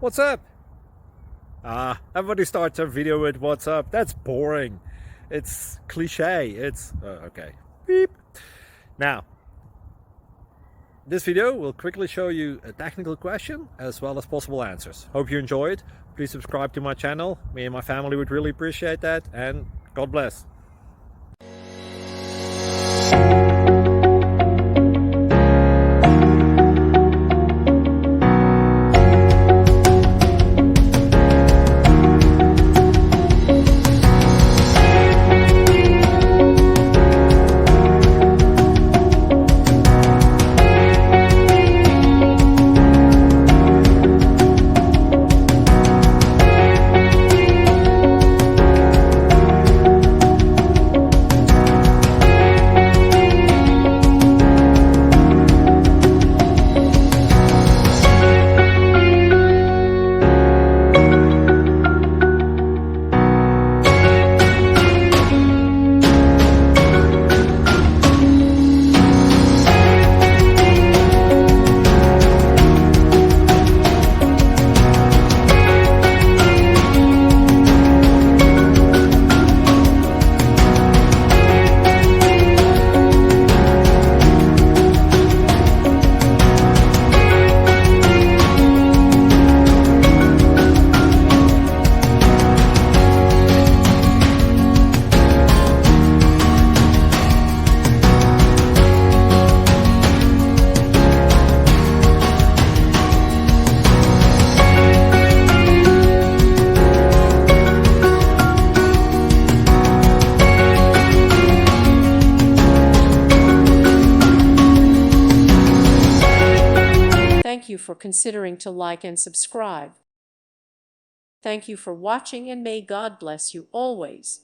What's up? Everybody starts their video with what's up. That's boring. It's cliche. It's okay. Beep. Now, this video will quickly show you a technical question as well as possible answers. Hope you enjoy it. Please subscribe to my channel. Me and my family would really appreciate that, and God bless. Thank you for considering to like and subscribe. Thank you for watching, and may God bless you always.